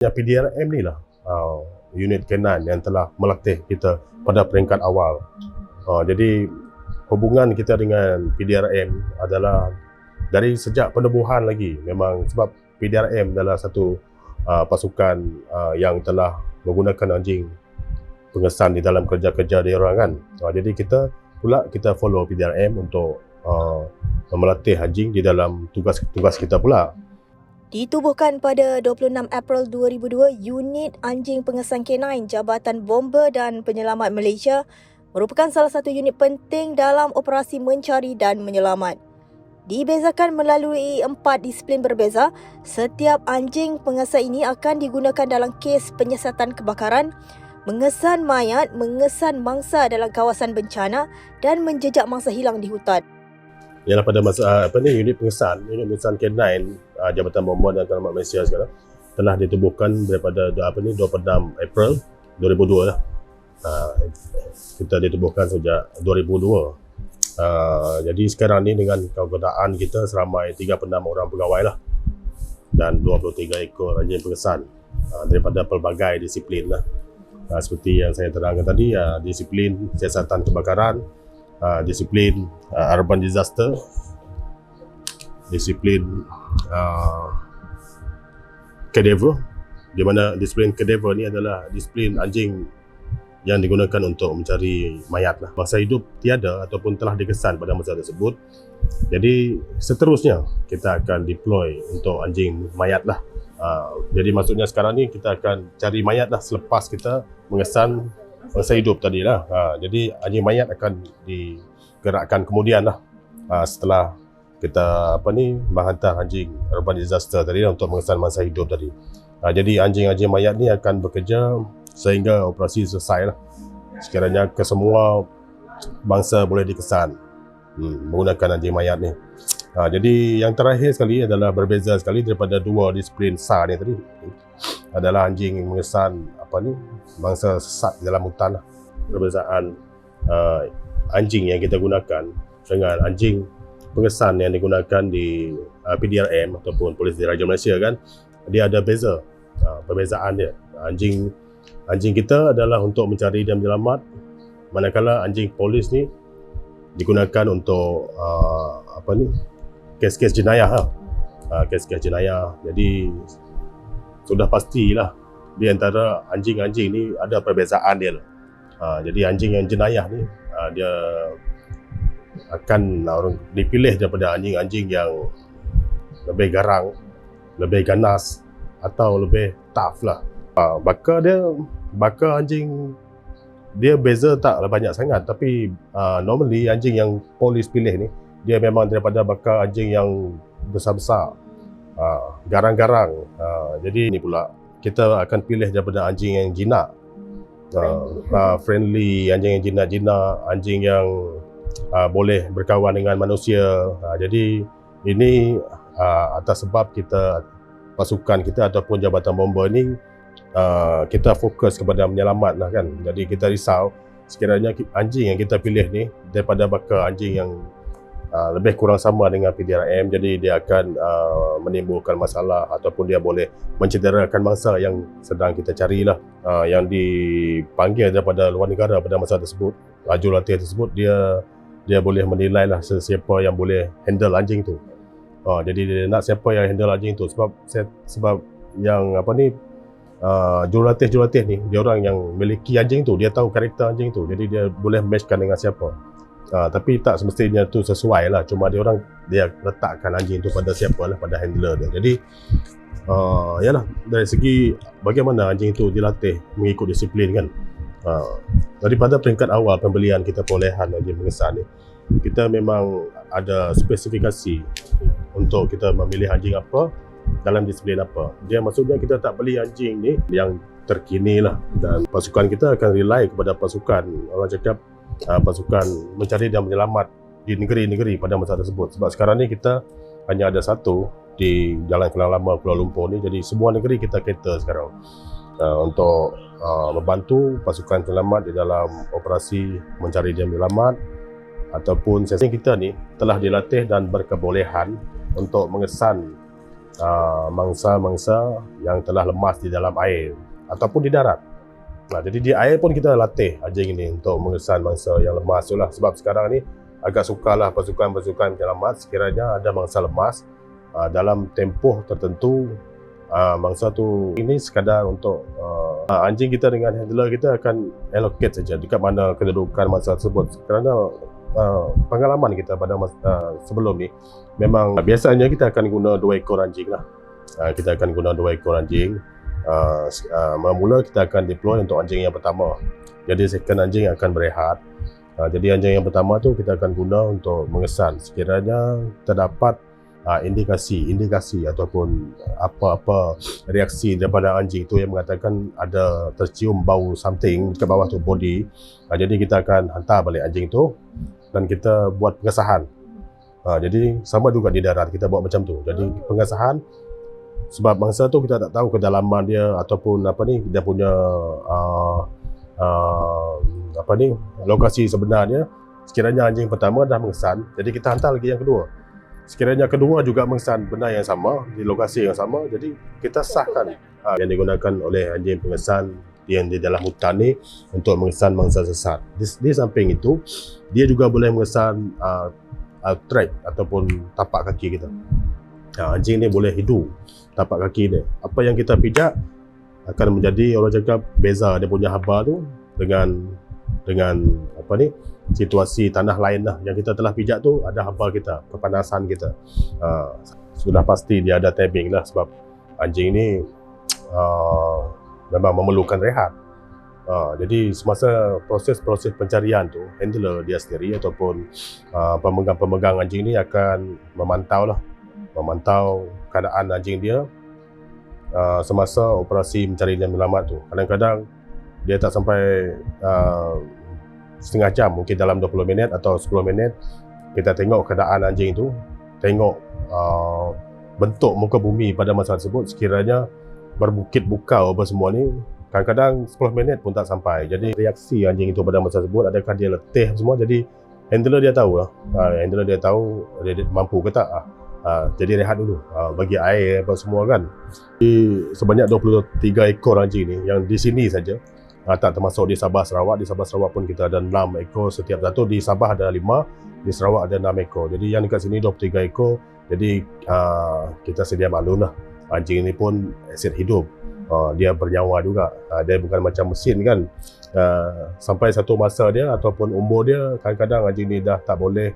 Yang PDRM ni lah unit K9 yang telah melatih kita pada peringkat awal. Jadi hubungan kita dengan PDRM adalah dari sejak penubuhan lagi. Memang sebab PDRM adalah satu pasukan yang telah menggunakan anjing pengesan di dalam kerja-kerja dia orang kan. Jadi kita follow PDRM untuk melatih anjing di dalam tugas-tugas kita pula. Ditubuhkan pada 26 April 2002, unit anjing pengesan K9 Jabatan Bomber dan Penyelamat Malaysia merupakan salah satu unit penting dalam operasi mencari dan menyelamat. Dibezakan melalui 4 disiplin berbeza, setiap anjing pengesan ini akan digunakan dalam kes penyiasatan kebakaran, mengesan mayat, mengesan mangsa dalam kawasan bencana dan menjejak mangsa hilang di hutan. Ialah pada masa unit pengesan K9 Jabatan Bomber dan Penyelamat Malaysia sekarang telah ditubuhkan daripada 26 April 2002 lah. Kita ditubuhkan sejak 2002. Jadi sekarang ni dengan keanggotaan kita seramai 36 orang pegawai lah dan 23 ekor anjing pengesan daripada pelbagai disiplin lah. Seperti yang saya terangkan tadi, disiplin siasatan kebakaran, disiplin urban disaster, disiplin cadaver, di mana disiplin cadaver ni adalah disiplin anjing yang digunakan untuk mencari mayat lah. Masa hidup tiada ataupun telah dikesan pada masa tersebut. Jadi seterusnya kita akan deploy untuk anjing mayat lah. Jadi maksudnya sekarang ni kita akan cari mayat lah selepas kita mengesan masa hidup tadi lah. Jadi anjing mayat akan digerakkan kemudian lah setelah kita menghantar anjing urban disaster tadi lah, untuk mengesan masa hidup tadi. Jadi anjing-anjing mayat ni akan bekerja sehingga operasi selesai lah. Sekiranya kesemua bangsa boleh dikesan menggunakan anjing mayat ni. Jadi yang terakhir sekali adalah berbeza sekali daripada dua disiplin SAR ni tadi, adalah anjing mengesan bangsa sesat dalam hutan lah. Perbezaan anjing yang kita gunakan dengan anjing pengesan yang digunakan di PDRM ataupun Polis Diraja Malaysia kan, dia ada beza. Perbezaan dia, anjing kita adalah untuk mencari dan menyelamat, manakala anjing polis ni digunakan untuk kes-kes jenayah lah. Kes-kes jenayah. Jadi sudah pastilah di antara anjing-anjing ni ada perbezaan dia lah. Jadi anjing yang jenayah ni dia akan dipilih daripada anjing-anjing yang lebih garang, lebih ganas atau lebih tough lah. Baka anjing dia beza taklah banyak sangat, tapi normally anjing yang polis pilih ni dia memang daripada baka anjing yang besar-besar, garang-garang. Jadi ni pula kita akan pilih daripada anjing yang jinak, friendly, anjing yang jinak-jinak, anjing yang boleh berkawan dengan manusia. Jadi ini atas sebab pasukan kita ataupun Jabatan Bomber ni kita fokus kepada menyelamat lah kan. Jadi kita risau sekiranya anjing yang kita pilih ni daripada baka anjing yang lebih kurang sama dengan PDRM, jadi dia akan menimbulkan masalah ataupun dia boleh mencederakan mangsa yang sedang kita carilah, yang dipanggil daripada luar negara pada masa tersebut. Jurulatih tersebut dia boleh menilai lah siapa yang boleh handle anjing tu. Jadi dia nak siapa yang handle anjing tu, sebab yang jurulatih ni dia orang yang memiliki anjing tu, dia tahu karakter anjing tu, jadi dia boleh matchkan dengan siapa. Tapi tak semestinya tu sesuai lah, cuma dia letakkan anjing tu pada siapa lah, pada handler dia. Jadi yalah, dari segi bagaimana anjing tu dilatih mengikut disiplin kan. Daripada peringkat awal pembelian kita perolehan anjing pengesan ni, kita memang ada spesifikasi untuk kita memilih anjing apa dalam disiplin apa. Dia maksudnya kita tak beli anjing ni yang terkini lah, dan pasukan kita akan rely kepada pasukan, orang cakap pasukan mencari dan menyelamat di negeri-negeri pada masa tersebut. Sebab sekarang ni kita hanya ada satu di Jalan Kelang Lama, Kuala Lumpur ni. Jadi semua negeri kita cater sekarang untuk membantu pasukan selamat di dalam operasi mencari dan menyelamat, ataupun kita ni telah dilatih dan berkebolehan untuk mengesan mangsa-mangsa yang telah lemas di dalam air ataupun di darat. Jadi di air pun kita latih anjing ini untuk mengesan mangsa yang lemas tu lah. Sebab sekarang ni agak sukarlah pasukan-pasukan penyelamat sekiranya ada mangsa lemas dalam tempoh tertentu, mangsa tu ini sekadar untuk anjing kita dengan handler kita akan allocate saja dekat mana kedudukan mangsa tersebut. Kerana pengalaman kita pada sebelum ni memang biasanya kita akan guna 2 ekor anjing lah. Kita akan guna 2 ekor anjing. Mula kita akan deploy untuk anjing yang pertama. Jadi second anjing akan berehat. Jadi anjing yang pertama tu kita akan guna untuk mengesan sekiranya terdapat indikasi ataupun apa-apa reaksi daripada anjing tu yang mengatakan ada tercium bau something dekat bawah tu body. Jadi kita akan hantar balik anjing tu dan kita buat pengesahan. Jadi sama juga di darat kita buat macam tu. Jadi pengesahan sebab mangsa tu kita tak tahu kedalaman dia ataupun dia punya lokasi sebenarnya. Sekiranya anjing pertama dah mengesan, jadi kita hantar lagi yang kedua. Sekiranya kedua juga mengesan benda yang sama di lokasi yang sama, jadi kita sahkan yang digunakan oleh anjing pengesan yang di dalam hutan ni untuk mengesan mangsa sesat. Di samping itu, dia juga boleh mengesan track ataupun tapak kaki kita. Anjing ni boleh hidu tapak kaki dia. Apa yang kita pijak akan menjadi, orang cakap, beza dia punya haba tu dengan situasi tanah lain lah. Yang kita telah pijak tu ada haba kita, kepanasan kita. Sudah pasti dia ada tabbing lah sebab anjing ni memang memerlukan rehat. Jadi semasa proses pencarian tu, handler dia sendiri ataupun pemegang anjing ni akan memantau keadaan anjing dia semasa operasi mencari dan menyelamat tu. Kadang-kadang dia tak sampai setengah jam, mungkin dalam 20 minit atau 10 minit kita tengok keadaan anjing tu, tengok bentuk muka bumi pada masa tersebut. Sekiranya berbukit bukau apa semua ni, kadang-kadang 10 minit pun tak sampai. Jadi reaksi anjing itu pada masa tersebut, adakah dia letih semua. Jadi handler dia tahu lah, handler dia tahu dia mampu ke tak. Jadi rehat dulu, bagi air apa semua kan. Jadi sebanyak 23 ekor anjing ni yang di sini saja, tak termasuk di Sabah Sarawak. Di Sabah Sarawak pun kita ada 6 ekor setiap satu. Di Sabah ada 5, di Sarawak ada 6 ekor. Jadi yang dekat sini 23 ekor. Jadi kita sedia maklum lah, anjing ini pun aset hidup. Dia bernyawa juga. Dia bukan macam mesin kan. Sampai satu masa dia ataupun umur dia, kadang-kadang anjing ni dah tak boleh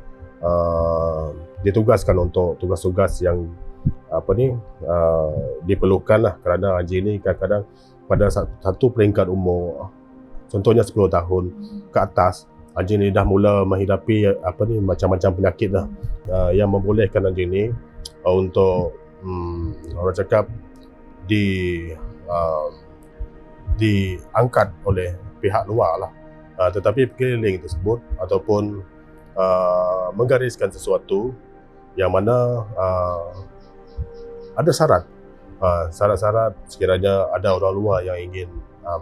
ditugaskan untuk tugas-tugas yang diperlukan lah. Kerana anjing ni kadang-kadang pada satu peringkat umur, contohnya 10 tahun ke atas, anjing ni dah mula menghidapi macam-macam penyakit lah, yang membolehkan anjing ni untuk orang cakap diangkat oleh pihak luar lah. Tetapi perkeliling tersebut ataupun menggariskan sesuatu yang mana ada syarat-syarat sekiranya ada orang luar yang ingin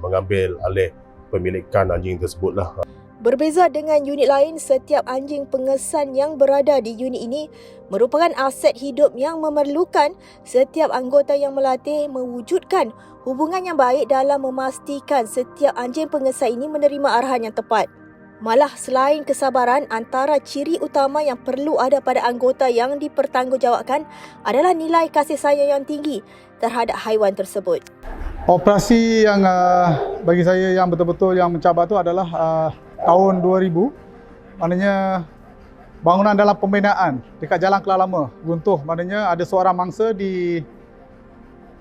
mengambil alih pemilikan anjing tersebut lah. Berbeza dengan unit lain, setiap anjing pengesan yang berada di unit ini merupakan aset hidup yang memerlukan setiap anggota yang melatih mewujudkan hubungan yang baik dalam memastikan setiap anjing pengesan ini menerima arahan yang tepat. Malah selain kesabaran, antara ciri utama yang perlu ada pada anggota yang dipertanggungjawabkan adalah nilai kasih sayang yang tinggi terhadap haiwan tersebut. Operasi yang bagi saya yang betul-betul yang mencabar tu adalah tahun 2000. Maknanya bangunan dalam pembinaan dekat Jalan Kelang Lama runtuh. Maknanya ada seorang mangsa di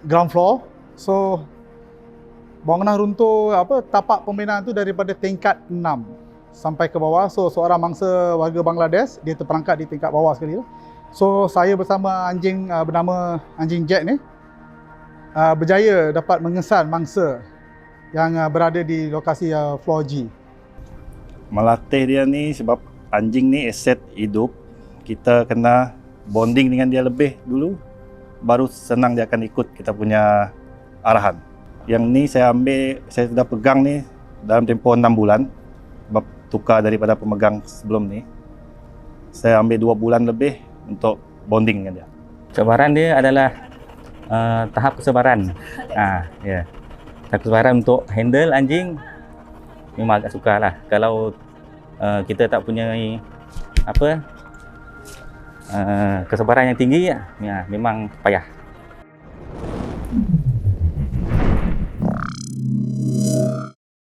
ground floor. So bangunan runtuh, tapak pembinaan tu daripada tingkat 6 sampai ke bawah. So seorang mangsa warga Bangladesh, dia terperangkap di tingkat bawah sekali. So saya bersama anjing bernama anjing Jack ni berjaya dapat mengesan mangsa yang berada di lokasi floor G. Melatih dia ni sebab anjing ni aset hidup. Kita kena bonding dengan dia lebih dulu, baru senang dia akan ikut kita punya arahan. Yang ni saya sudah pegang ni dalam tempoh 6 bulan. Sebab tukar daripada pemegang sebelum ni, saya ambil 2 bulan lebih untuk bonding dengan dia. Cabaran dia adalah tahap kesabaran. Ya. Tahap kesabaran untuk handle anjing memang agak sukar lah. Kalau kita tak punya kesabaran yang tinggi, ya memang payah.